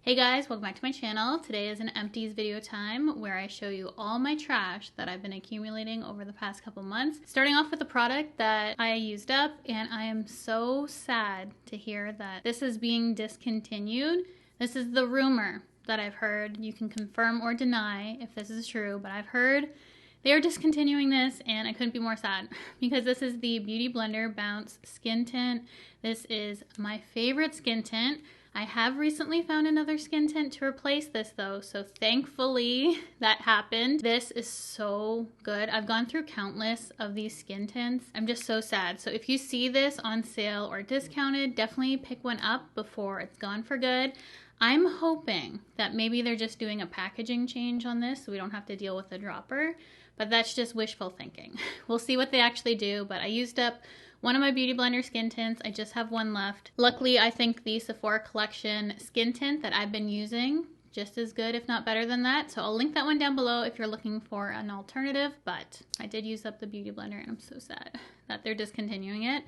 Hey guys, welcome back to my channel. Today is an empties video time where I show you all my trash that I've been accumulating over the past couple months. Starting off with a product that I used up, and I am so sad to hear that this is being discontinued. This is the rumor that I've heard. You can confirm or deny if this is true, but I've heard they are discontinuing this and I couldn't be more sad because this is the Beauty Blender Bounce Skin Tint. This is my favorite skin tint. I have recently found another skin tint to replace this though, so thankfully that happened. This is so good. I've gone through countless of these skin tints. I'm just so sad. So if you see this on sale or discounted, definitely pick one up before it's gone for good. I'm hoping that maybe they're just doing a packaging change on this so we don't have to deal with the dropper, but that's just wishful thinking. We'll see what they actually do, but I used up one of my Beauty Blender skin tints. I just have one left. Luckily, I think the Sephora Collection skin tint that I've been using just as good, if not better than that. So I'll link that one down below if you're looking for an alternative, but I did use up the Beauty Blender and I'm so sad that they're discontinuing it.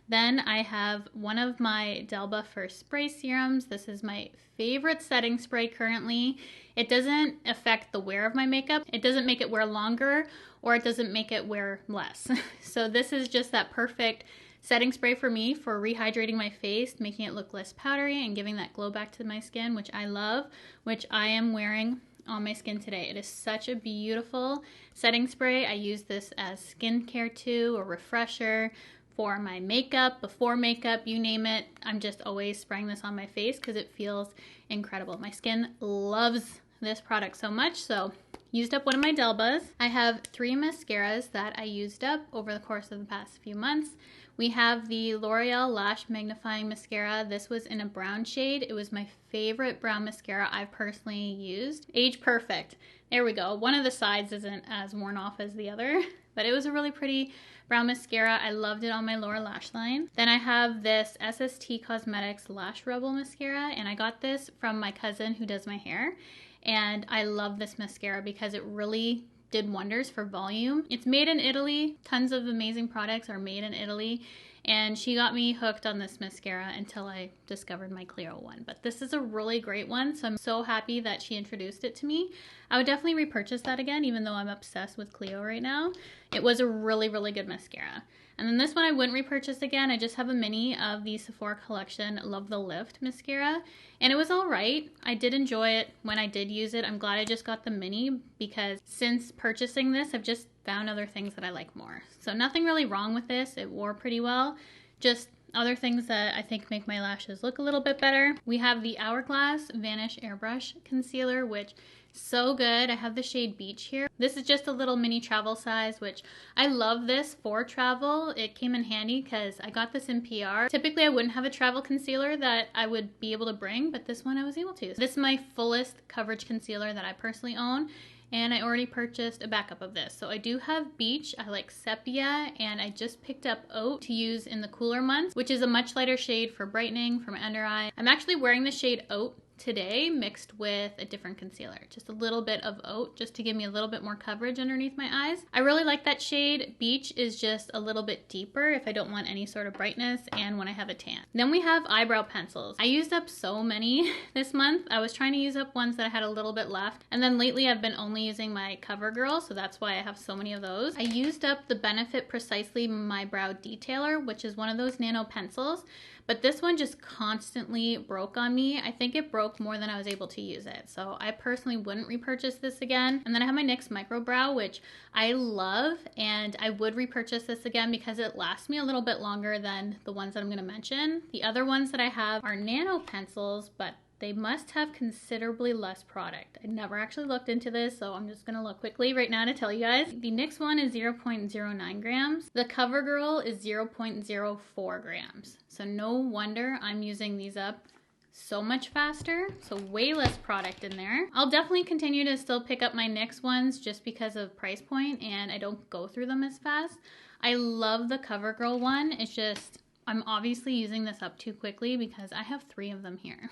Then I have one of my Delba First Spray serums. This is my favorite setting spray currently. It doesn't affect the wear of my makeup. It doesn't make it wear longer or it doesn't make it wear less. So this is just that perfect setting spray for me for rehydrating my face, making it look less powdery and giving that glow back to my skin, which I love, which I am wearing on my skin today. It is such a beautiful setting spray. I use this as skincare too, a refresher for my makeup, before makeup, you name it. I'm just always spraying this on my face because it feels incredible. My skin loves this product so much, so used up one of my Delbas. I have 3 mascaras that I used up over the course of the past few months. We have the L'Oreal Lash Magnifying Mascara. This was in a brown shade. It was my favorite brown mascara I've personally used. Age perfect. There we go. One of the sides isn't as worn off as the other, but it was a really pretty brown mascara. I loved it on my lower lash line. Then I have this SST Cosmetics Lash Rebel Mascara, and I got this from my cousin who does my hair. And I love this mascara because it really did wonders for volume. It's made in Italy. Tons of amazing products are made in Italy. And she got me hooked on this mascara until I discovered my Clio one. But this is a really great one, so I'm so happy that she introduced it to me. I would definitely repurchase that again, even though I'm obsessed with Clio right now. It was a really, really good mascara. And then this one I wouldn't repurchase again. I just have a mini of the Sephora Collection Love the Lift mascara. And it was all right. I did enjoy it when I did use it. I'm glad I just got the mini because since purchasing this, I've just found other things that I like more. So nothing really wrong with this. It wore pretty well. Just other things that I think make my lashes look a little bit better. We have the Hourglass Vanish Airbrush Concealer, which so good. I have the shade Beach here. This is just a little mini travel size, which I love this for travel. It came in handy because I got this in PR. Typically I wouldn't have a travel concealer that I would be able to bring, but this one I was able to. This is my fullest coverage concealer that I personally own. And I already purchased a backup of this. So I do have Beach, I like Sepia, and I just picked up Oat to use in the cooler months, which is a much lighter shade for brightening, for my under eye. I'm actually wearing the shade Oat today mixed with a different concealer. Just a little bit of Oat just to give me a little bit more coverage underneath my eyes. I really like that shade. Beach is just a little bit deeper if I don't want any sort of brightness and when I have a tan. Then we have eyebrow pencils. I used up so many this month. I was trying to use up ones that I had a little bit left, and then lately I've been only using my CoverGirl, so that's why I have so many of those. I used up the Benefit Precisely My Brow Detailer, which is one of those nano pencils. But this one just constantly broke on me. I think it broke more than I was able to use it. So I personally wouldn't repurchase this again. And then I have my NYX Micro Brow, which I love. And I would repurchase this again because it lasts me a little bit longer than the ones that I'm going to mention. The other ones that I have are nano pencils, but they must have considerably less product. I never actually looked into this, so I'm just gonna look quickly right now to tell you guys. The NYX one is 0.09 grams. The CoverGirl is 0.04 grams. So no wonder I'm using these up so much faster, so way less product in there. I'll definitely continue to still pick up my NYX ones just because of price point and I don't go through them as fast. I love the CoverGirl one. It's just, I'm obviously using this up too quickly because I have 3 of them here.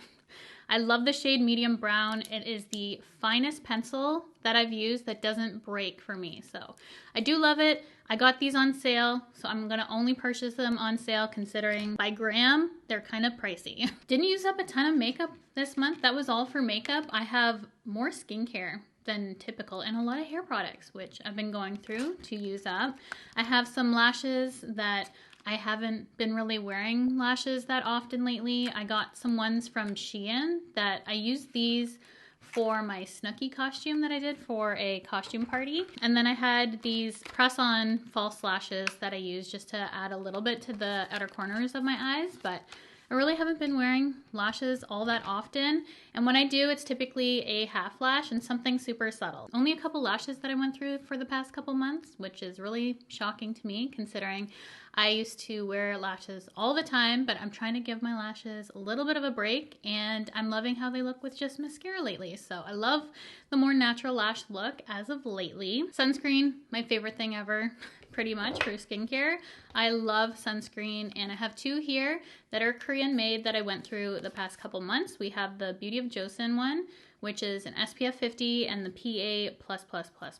I love the shade medium brown. It is the finest pencil that I've used that doesn't break for me. So I do love it. I got these on sale, so I'm gonna only purchase them on sale considering by gram, they're kind of pricey. Didn't use up a ton of makeup this month. That was all for makeup. I have more skincare than typical and a lot of hair products, which I've been going through to use up. I have some lashes that I haven't been really wearing lashes that often lately. I got some ones from Shein that I used these for my Snooki costume that I did for a costume party. And then I had these press-on false lashes that I used just to add a little bit to the outer corners of my eyes, but I really haven't been wearing lashes all that often. And when I do, it's typically a half lash and something super subtle. Only a couple lashes that I went through for the past couple months, which is really shocking to me considering I used to wear lashes all the time, but I'm trying to give my lashes a little bit of a break and I'm loving how they look with just mascara lately. So I love the more natural lash look as of lately. Sunscreen, my favorite thing ever. Pretty much for skincare. I love sunscreen and I have two here that are Korean made that I went through the past couple months. We have the Beauty of Joseon one, which is an SPF 50, and the PA++++,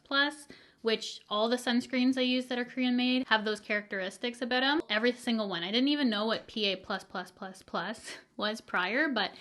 which all the sunscreens I use that are Korean made have those characteristics about them. Every single one. I didn't even know what PA++++ was prior, but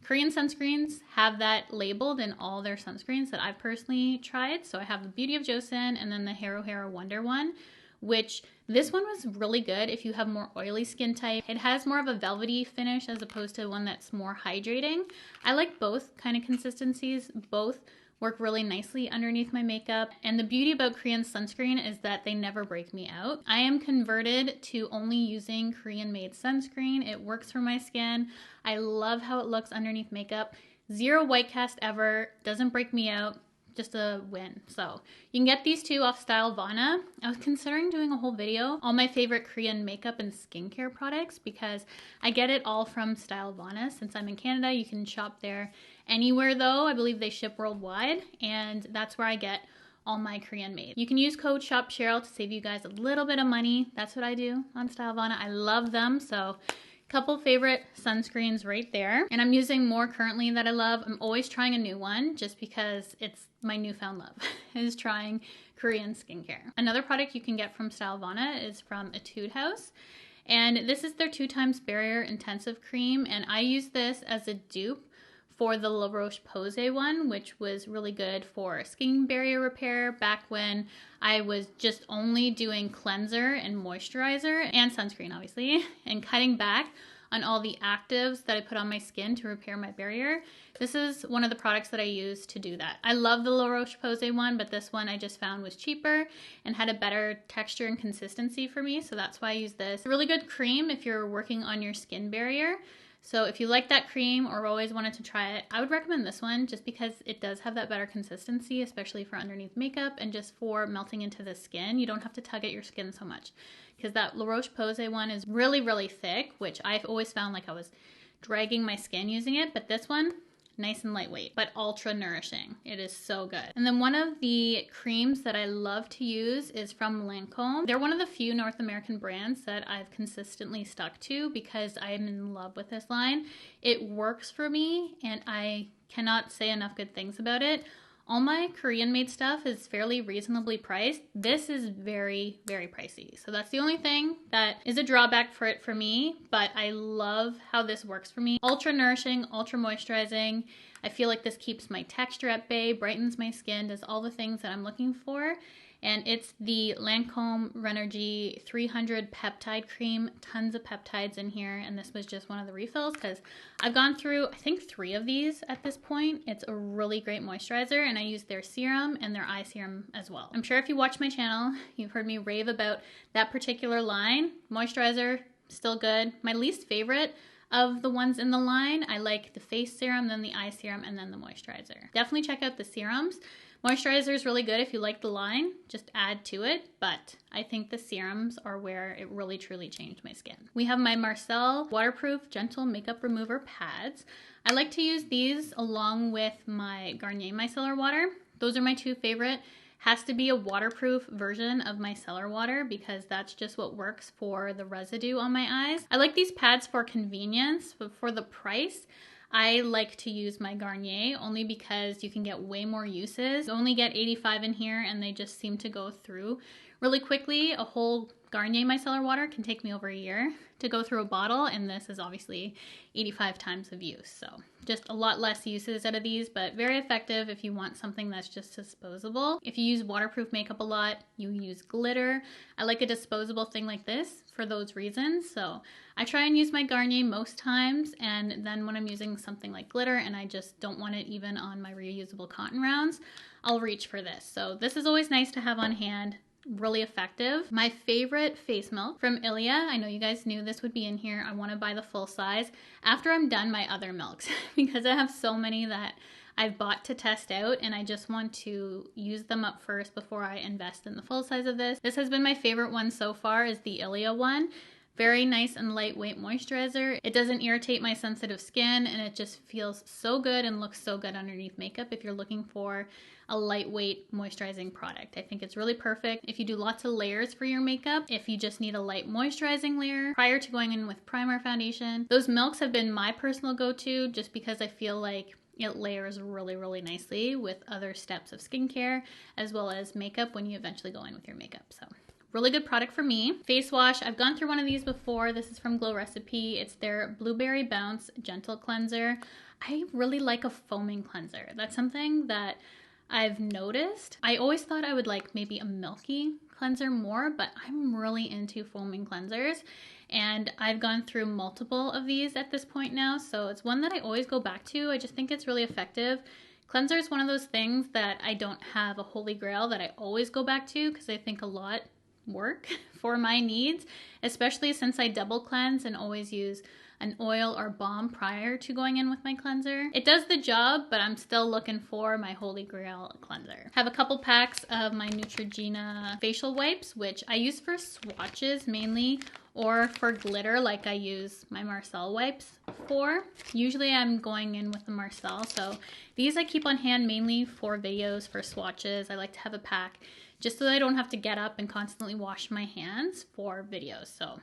Korean sunscreens have that labeled in all their sunscreens that I've personally tried. So I have the Beauty of Joseon and then the Hero Hero Wonder one, which this one was really good if you have more oily skin type. It has more of a velvety finish as opposed to one that's more hydrating. I like both kind of consistencies. Both work really nicely underneath my makeup. And the beauty about Korean sunscreen is that they never break me out. I am converted to only using Korean made sunscreen. It works for my skin. I love how it looks underneath makeup. Zero white cast ever, doesn't break me out. Just a win. So you can get these two off Stylovana. I was considering doing a whole video on my favorite Korean makeup and skincare products because I get it all from Stylovana. Since I'm in Canada, you can shop there anywhere though. I believe they ship worldwide and that's where I get all my Korean made. You can use code ShopCheryl to save you guys a little bit of money. That's what I do on Stylovana. I love them. So couple favorite sunscreens right there. And I'm using more currently that I love. I'm always trying a new one just because it's my newfound love is trying Korean skincare. Another product you can get from Stylovana is from Etude House. And this is their 2x Barrier Intensive Cream. And I use this as a dupe for the La Roche-Posay one, which was really good for skin barrier repair back when I was just only doing cleanser and moisturizer and sunscreen, obviously, and cutting back on all the actives that I put on my skin to repair my barrier. This is one of the products that I use to do that. I love the La Roche-Posay one, but this one I just found was cheaper and had a better texture and consistency for me, so that's why I use this. A really good cream if you're working on your skin barrier. So if you like that cream or always wanted to try it, I would recommend this one just because it does have that better consistency, especially for underneath makeup and just for melting into the skin. You don't have to tug at your skin so much because that La Roche-Posay one is really, really thick, which I've always found like I was dragging my skin using it, but this one, nice and lightweight, but ultra nourishing. It is so good. And then one of the creams that I love to use is from Lancome. They're one of the few North American brands that I've consistently stuck to because I'm in love with this line. It works for me and I cannot say enough good things about it. All my Korean made stuff is fairly reasonably priced. This is very, very pricey. So that's the only thing that is a drawback for it for me, but I love how this works for me. Ultra nourishing, ultra moisturizing. I feel like this keeps my texture at bay, brightens my skin, does all the things that I'm looking for. And it's the Lancome Renergy 300 Peptide Cream. Tons of peptides in here, and this was just one of the refills because I've gone through, I think, 3 of these at this point. It's a really great moisturizer, and I use their serum and their eye serum as well. I'm sure if you watch my channel, you've heard me rave about that particular line. Moisturizer, still good. My least favorite of the ones in the line, I like the face serum, then the eye serum, and then the moisturizer. Definitely check out the serums. Moisturizer is really good if you like the line, just add to it, but I think the serums are where it really truly changed my skin. We have my Marcelle Waterproof Gentle Makeup Remover Pads. I like to use these along with my Garnier Micellar Water. Those are my 2 favorite. Has to be a waterproof version of my micellar water because that's just what works for the residue on my eyes. I like these pads for convenience, but for the price, I like to use my Garnier only because you can get way more uses. You only get 85 in here and they just seem to go through really quickly. A whole Garnier micellar water can take me over a year to go through a bottle, and this is obviously 85 times of use. So just a lot less uses out of these, but very effective if you want something that's just disposable. If you use waterproof makeup a lot, you use glitter. I like a disposable thing like this for those reasons. So I try and use my Garnier most times, and then when I'm using something like glitter and I just don't want it even on my reusable cotton rounds, I'll reach for this. So this is always nice to have on hand. Really effective. My favorite face milk from Ilia. I know you guys knew this would be in here. I want to buy the full size after I'm done my other milks because I have so many that I've bought to test out and I just want to use them up first before I invest in the full size of this. This has been my favorite one so far, is the Ilia one. Very nice and lightweight moisturizer. It doesn't irritate my sensitive skin and it just feels so good and looks so good underneath makeup if you're looking for a lightweight moisturizing product. I think it's really perfect if you do lots of layers for your makeup, if you just need a light moisturizing layer prior to going in with primer foundation. Those milks have been my personal go-to just because I feel like it layers really, really nicely with other steps of skincare as well as makeup when you eventually go in with your makeup. So really good product for me. Face wash, I've gone through one of these before. This is from Glow Recipe. It's their Blueberry Bounce Gentle Cleanser. I really like a foaming cleanser. That's something that I've noticed. I always thought I would like maybe a milky cleanser more, but I'm really into foaming cleansers. And I've gone through multiple of these at this point now. So it's one that I always go back to. I just think it's really effective. Cleanser is one of those things that I don't have a holy grail that I always go back to because I think a lot work for my needs, especially since I double cleanse and always use an oil or balm prior to going in with my cleanser. It does the job, but I'm still looking for my holy grail cleanser. Have a couple packs of my Neutrogena facial wipes, which I use for swatches mainly, or for glitter like I use my Marcelle wipes for. Usually I'm going in with the Marcelle, so these I keep on hand mainly for videos, for swatches. I like to have a pack just so I don't have to get up and constantly wash my hands for videos. So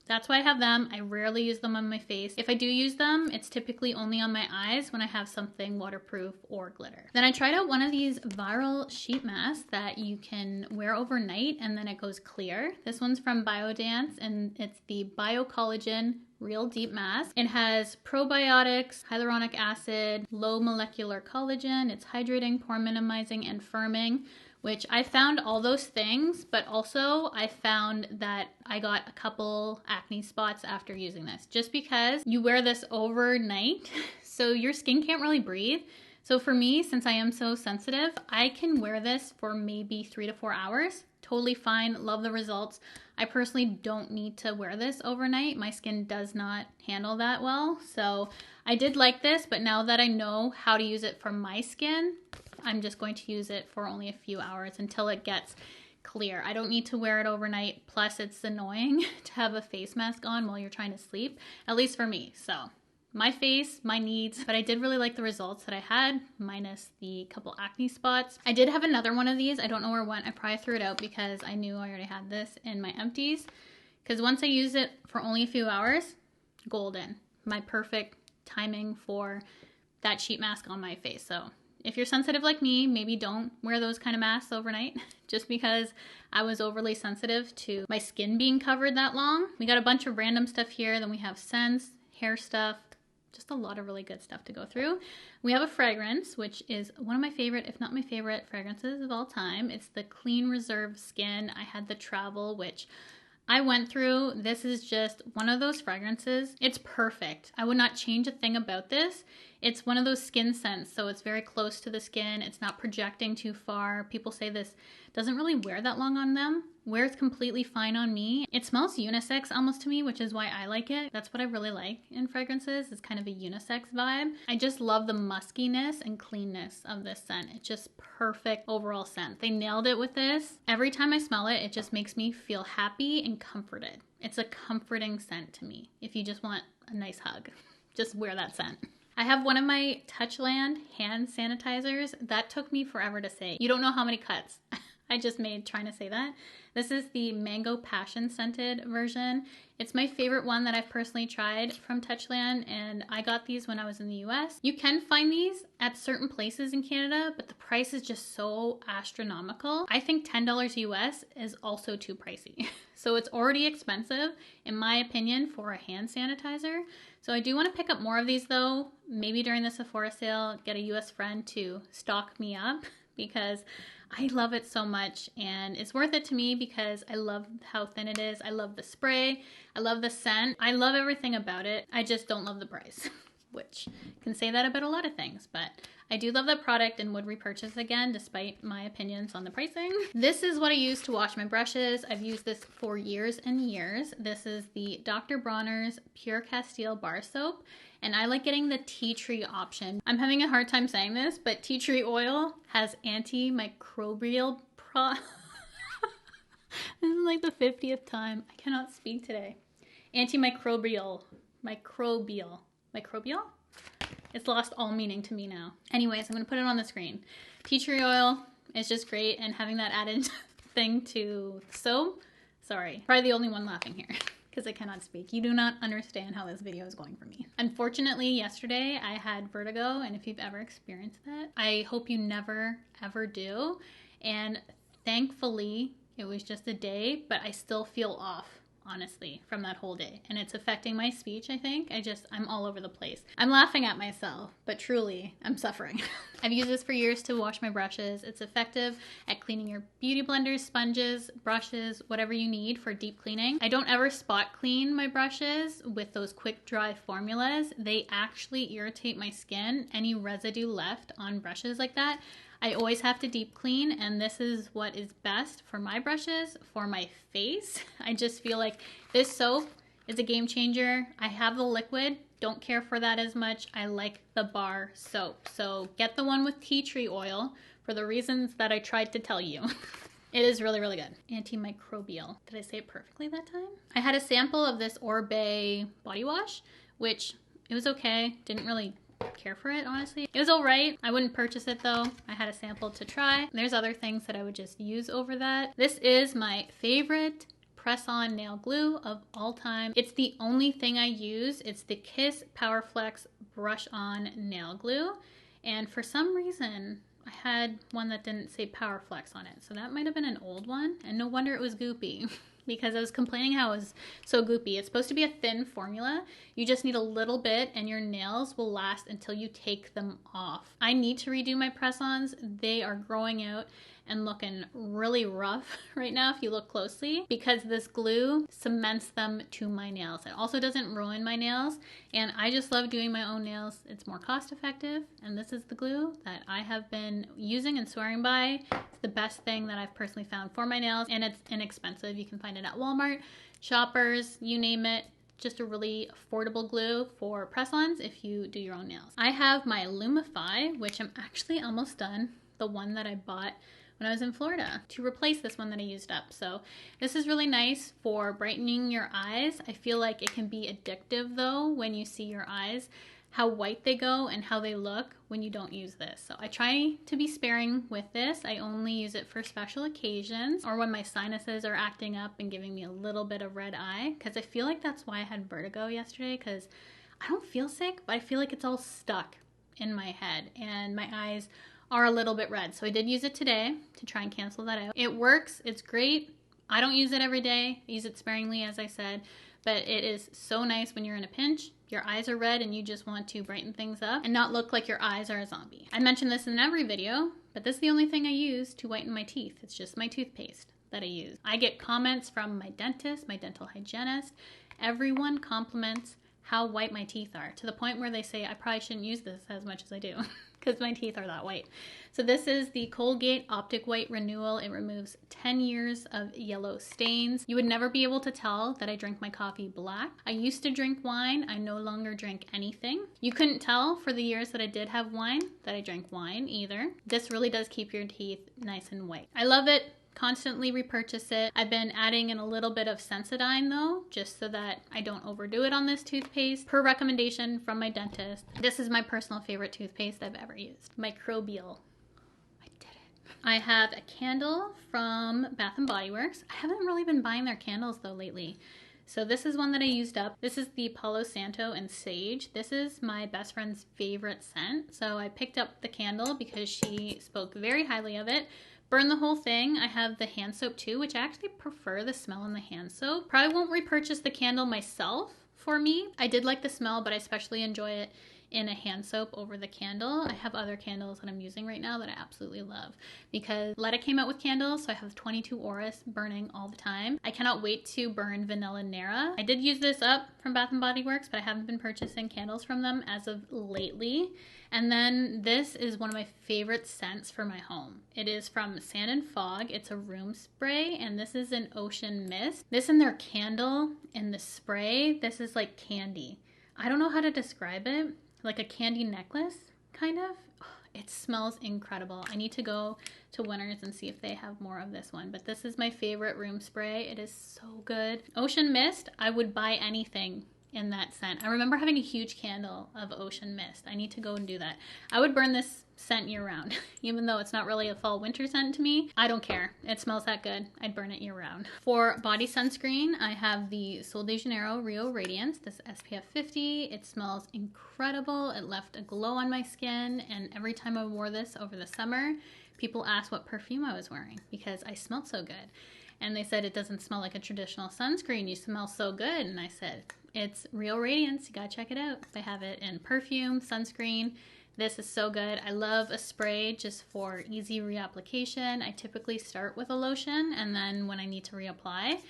that's why I have them. I rarely use them on my face. If I do use them, it's typically only on my eyes when I have something waterproof or glitter. Then I tried out one of these viral sheet masks that you can wear overnight and then it goes clear. This one's from Biodance and it's the BioCollagen Real Deep Mask. It has probiotics, hyaluronic acid, low molecular collagen. It's hydrating, pore minimizing, and firming, which I found all those things, but also I found that I got a couple acne spots after using this, just because you wear this overnight, so your skin can't really breathe. So for me, since I am so sensitive, I can wear this for maybe 3 to 4 hours. Totally fine, love the results. I personally don't need to wear this overnight. My skin does not handle that well. So I did like this, but now that I know how to use it for my skin, I'm just going to use it for only a few hours until it gets clear. I don't need to wear it overnight. Plus it's annoying to have a face mask on while you're trying to sleep, at least for me. So my face, my needs, but I did really like the results that I had, minus the couple acne spots. I did have another one of these. I don't know where it went. I probably threw it out because I knew I already had this in my empties. Because once I use it for only a few hours, golden. My perfect timing for that sheet mask on my face. So if you're sensitive like me, maybe don't wear those kind of masks overnight just because I was overly sensitive to my skin being covered that long. We got a bunch of random stuff here. Then we have scents, hair stuff, just a lot of really good stuff to go through. We have a fragrance, which is one of my favorite, if not my favorite fragrances of all time. It's the Clean Reserve Skin. I had the Travel, which I went through. This is just one of those fragrances. It's perfect. I would not change a thing about this. It's one of those skin scents, so it's very close to the skin. It's not projecting too far. People say this doesn't really wear that long on them. Wears completely fine on me. It smells unisex almost to me, which is why I like it. That's what I really like in fragrances. It's kind of a unisex vibe. I just love the muskiness and cleanness of this scent. It's just perfect overall scent. They nailed it with this. Every time I smell it, it just makes me feel happy and comforted. It's a comforting scent to me. If you just want a nice hug, just wear that scent. I have one of my Touchland hand sanitizers. That took me forever to say. You don't know how many cuts I just made trying to say that. This is the Mango Passion scented version. It's my favorite one that I've personally tried from Touchland, and I got these when I was in the US. You can find these at certain places in Canada, but the price is just so astronomical. I think $10 US is also too pricey. So it's already expensive, in my opinion, for a hand sanitizer. So I do want to pick up more of these though. Maybe during the Sephora sale, get a US friend to stock me up because I love it so much, and it's worth it to me because I love how thin it is. I love the spray. I love the scent. I love everything about it. I just don't love the price, which can say that about a lot of things, but I do love the product and would repurchase again despite my opinions on the pricing. This is what I use to wash my brushes. I've used this for years and years. This is the Dr. Bronner's Pure Castile Bar Soap, and I like getting the tea tree option. I'm having a hard time saying this, but tea tree oil has antimicrobial This is like the 50th time. I cannot speak today. Antimicrobial. Microbial? It's lost all meaning to me now. Anyways, I'm going to put it on the screen. Tea tree oil is just great, and having that added thing to soap. Sorry, probably the only one laughing here because I cannot speak. You do not understand how this video is going for me. Unfortunately, yesterday I had vertigo, and if you've ever experienced that, I hope you never ever do. And thankfully, it was just a day, but I still feel off, honestly, from that whole day. And it's affecting my speech, I think. I'm all over the place. I'm laughing at myself, but truly, I'm suffering. I've used this for years to wash my brushes. It's effective at cleaning your beauty blenders, sponges, brushes, whatever you need for deep cleaning. I don't ever spot clean my brushes with those quick dry formulas. They actually irritate my skin. Any residue left on brushes like that, I always have to deep clean, and this is what is best for my brushes, for my face. I just feel like this soap is a game changer. I have the liquid, don't care for that as much. I like the bar soap. So get the one with tea tree oil for the reasons that I tried to tell you. It is really, really good. Antimicrobial. Did I say it perfectly that time? I had a sample of this Ouai body wash, which it was okay. Didn't really care for it, honestly. It was all right. I wouldn't purchase it though. I had a sample to try. There's other things that I would just use over that. This is my favorite press-on nail glue of all time. It's the only thing I use. It's the Kiss Powerflex brush-on nail glue. And for some reason, I had one that didn't say Powerflex on it. So that might have been an old one. And no wonder it was goopy. Because I was complaining how it was so goopy. It's supposed to be a thin formula. You just need a little bit and your nails will last until you take them off. I need to redo my press-ons. They are growing out and looking really rough right now if you look closely, because this glue cements them to my nails. It also doesn't ruin my nails, and I just love doing my own nails. It's more cost effective, and this is the glue that I have been using and swearing by. It's the best thing that I've personally found for my nails, and it's inexpensive. You can find it at Walmart, Shoppers, you name it. Just a really affordable glue for press-ons if you do your own nails. I have my Lumify, which I'm actually almost done, the one that I bought when I was in Florida, to replace this one that I used up. So this is really nice for brightening your eyes. I feel like it can be addictive though when you see your eyes, how white they go and how they look when you don't use this. So I try to be sparing with this. I only use it for special occasions or when my sinuses are acting up and giving me a little bit of red eye, because I feel like that's why I had vertigo yesterday, because I don't feel sick, but I feel like it's all stuck in my head and my eyes are a little bit red. So I did use it today to try and cancel that out. It works, it's great. I don't use it every day. I use it sparingly, as I said, but it is so nice when you're in a pinch. Your eyes are red and you just want to brighten things up and not look like your eyes are a zombie. I mention this in every video, but this is the only thing I use to whiten my teeth. It's just my toothpaste that I use. I get comments from my dentist, my dental hygienist. Everyone compliments how white my teeth are, to the point where they say I probably shouldn't use this as much as I do because my teeth are that white. So this is the Colgate Optic White Renewal. It removes 10 years of yellow stains. You would never be able to tell that I drink my coffee black. I used to drink wine. I no longer drink anything. You couldn't tell for the years that I did have wine that I drank wine either. This really does keep your teeth nice and white. I love it. Constantly repurchase it. I've been adding in a little bit of Sensodyne though, just so that I don't overdo it on this toothpaste, per recommendation from my dentist. This is my personal favorite toothpaste I've ever used. Microbial. I did it. I have a candle from Bath & Body Works. I haven't really been buying their candles though lately. So this is one that I used up. This is the Palo Santo and Sage. This is my best friend's favorite scent. So I picked up the candle because she spoke very highly of it. Burned the whole thing. I have the hand soap too, which I actually prefer the smell in the hand soap. Probably won't repurchase the candle myself for me. I did like the smell, but I especially enjoy it in a hand soap over the candle. I have other candles that I'm using right now that I absolutely love because Letta came out with candles, so I have 22 auras burning all the time. I cannot wait to burn Vanilla Nera. I did use this up from Bath & Body Works, but I haven't been purchasing candles from them as of lately. And then this is one of my favorite scents for my home. It is from Sand and Fog. It's a room spray, and this is an Ocean Mist. This and their candle and the spray, this is like candy. I don't know how to describe it. Like a candy necklace, kind of. Oh, it smells incredible. I need to go to Winners and see if they have more of this one. But this is my favorite room spray. It is so good. Ocean Mist, I would buy anything in that scent. I remember having a huge candle of Ocean Mist. I need to go and do that. I would burn this scent year round, even though it's not really a fall winter scent to me. I don't care. It smells that good. I'd burn it year round. For body sunscreen, I have the Sol de Janeiro Rio Radiance. This SPF 50. It smells incredible. It left a glow on my skin, and every time I wore this over the summer, people asked what perfume I was wearing because I smelled so good. And they said, it doesn't smell like a traditional sunscreen. You smell so good. And I said, it's Rio Radiance. You gotta check it out. They have it in perfume, sunscreen. This is so good. I love a spray just for easy reapplication. I typically start with a lotion, and then when I need to reapply,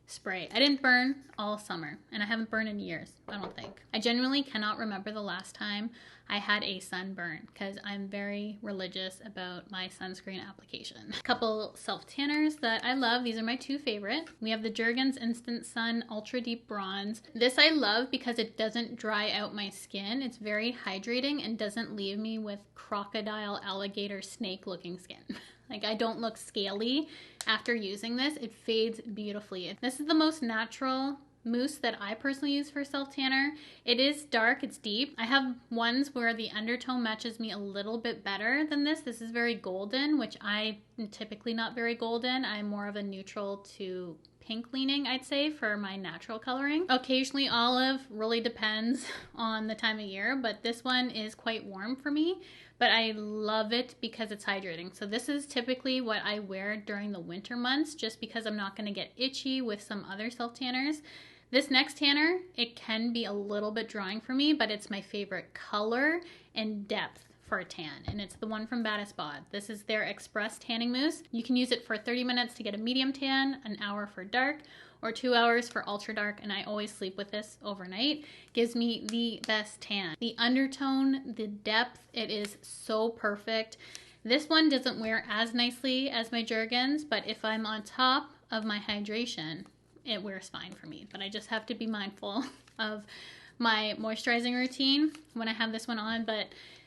spray. I didn't burn all summer, and I haven't burned in years, I don't think. I genuinely cannot remember the last time I had a sunburn because I'm very religious about my sunscreen application. A couple self-tanners that I love. These are my two favorite. We have the Jergens Instant Sun Ultra Deep Bronze. This I love because it doesn't dry out my skin. It's very hydrating and doesn't leave me with crocodile, alligator, snake looking skin. Like, I don't look scaly after using this. It fades beautifully. This is the most natural mousse that I personally use for self-tanner. It is dark, it's deep. I have ones where the undertone matches me a little bit better than this. This is very golden, which I am typically not very golden. I'm more of a neutral to pink leaning, I'd say, for my natural coloring. Occasionally olive, really depends on the time of year, but this one is quite warm for me. But I love it because it's hydrating. So this is typically what I wear during the winter months just because I'm not gonna get itchy with some other self-tanners. This next tanner, it can be a little bit drying for me, but it's my favorite color and depth for a tan, and it's the one from Baddest Bod. This is their Express Tanning Mousse. You can use it for 30 minutes to get a medium tan, an hour for dark, or 2 hours for ultra dark, and I always sleep with this overnight. Gives me the best tan. The undertone, the depth, it is so perfect. This one doesn't wear as nicely as my Jergens, but if I'm on top of my hydration, it wears fine for me. But I just have to be mindful of my moisturizing routine when I have this one on. But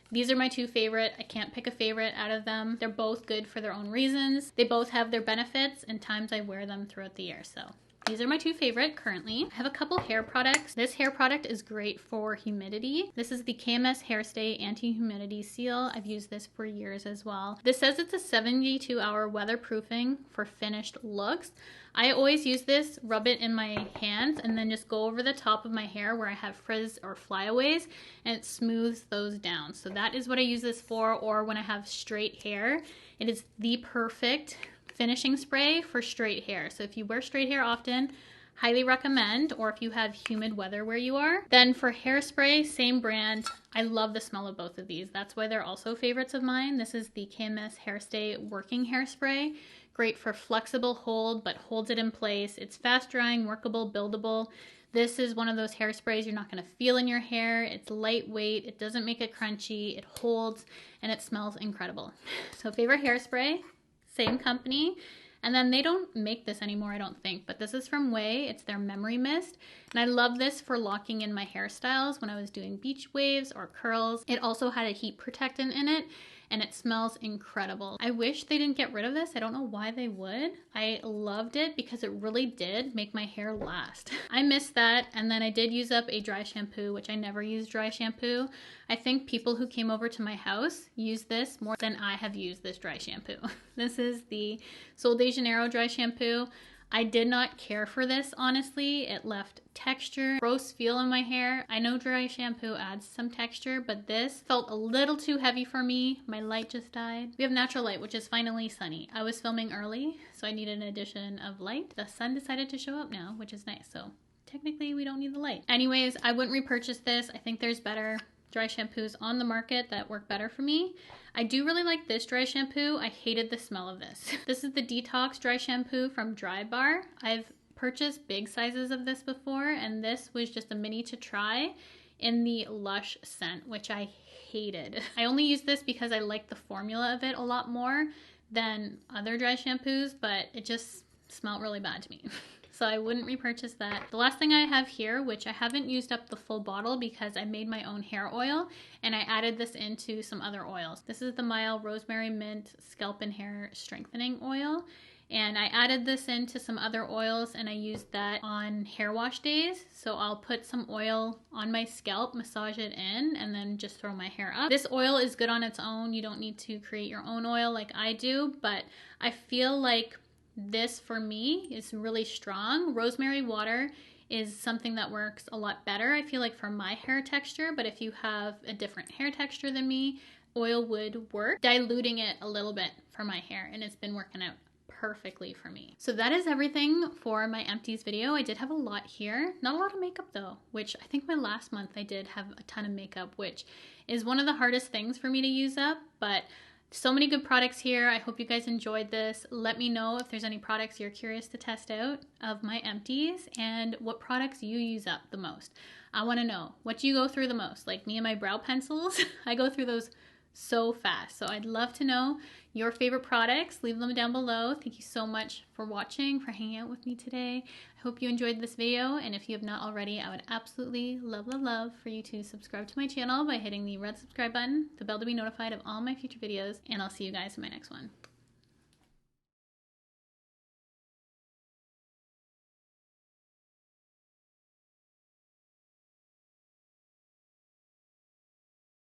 these are my two favorite. I can't pick a favorite out of them. They're both good for their own reasons. They both have their benefits and times I wear them throughout the year. So these are my two favorite currently. I have a couple hair products. This hair product is great for humidity. This is the KMS Hairstay Anti-Humidity Seal. I've used this for years as well. This says it's a 72-hour weatherproofing for finished looks. I always use this, rub it in my hands, and then just go over the top of my hair where I have frizz or flyaways, and it smooths those down. So that is what I use this for, or when I have straight hair. It is the perfect finishing spray for straight hair. So if you wear straight hair often, highly recommend, or if you have humid weather where you are. Then for hairspray, same brand. I love the smell of both of these. That's why they're also favorites of mine. This is the KMS Hairstay Working Hairspray. Great for flexible hold, but holds it in place. It's fast drying, workable, buildable. This is one of those hairsprays you're not gonna feel in your hair. It's lightweight, it doesn't make it crunchy, it holds, and it smells incredible. So favorite hairspray, same company. And then they don't make this anymore, I don't think, but this is from Ouai. It's their Memory Mist. And I love this for locking in my hairstyles when I was doing beach waves or curls. It also had a heat protectant in it. and it smells incredible. I wish they didn't get rid of this. I don't know why they would. I loved it because it really did make my hair last. I missed that, and then I did use up a dry shampoo, which I never use dry shampoo. I think people who came over to my house use this more than I have used this dry shampoo. This is the Sol de Janeiro dry shampoo. I did not care for this, honestly. It left texture, gross feel in my hair. I know dry shampoo adds some texture, but this felt a little too heavy for me. My light just died. We have natural light, which is finally sunny. I was filming early, so I needed an addition of light. The sun decided to show up now, which is nice. So technically we don't need the light. Anyways, I wouldn't repurchase this. I think there's better dry shampoos on the market that work better for me. I do really like this dry shampoo. I hated the smell of this. This is the Detox dry shampoo from Dry Bar. I've purchased big sizes of this before, and this was just a mini to try in the Lush scent, which I hated. I only use this because I like the formula of it a lot more than other dry shampoos, but it just smelled really bad to me. So I wouldn't repurchase that. The last thing I have here, which I haven't used up the full bottle because I made my own hair oil and I added this into some other oils. This is the Mild Rosemary Mint Scalp and Hair Strengthening Oil. And I added this into some other oils and I used that on hair wash days. So I'll put some oil on my scalp, massage it in, and then just throw my hair up. This oil is good on its own. You don't need to create your own oil like I do, but I feel like this for me is really strong. Rosemary water is something that works a lot better, I feel like, for my hair texture, but if you have a different hair texture than me, oil would work. Diluting it a little bit for my hair, and it's been working out perfectly for me. So that is everything for my empties video. I did have a lot here. Not a lot of makeup though, which I think my last month I did have a ton of makeup, which is one of the hardest things for me to use up, but so many good products here. I hope you guys enjoyed this. Let me know if there's any products you're curious to test out of my empties and what products you use up the most. I want to know, what do you go through the most? Like me and my brow pencils, I go through those so fast. So I'd love to know your favorite products. Leave them down below. Thank you so much for watching, for hanging out with me today. I hope you enjoyed this video, and if you have not already, I would absolutely love for you to subscribe to my channel by hitting the red subscribe button, the bell to be notified of all my future videos, and I'll see you guys in my next one.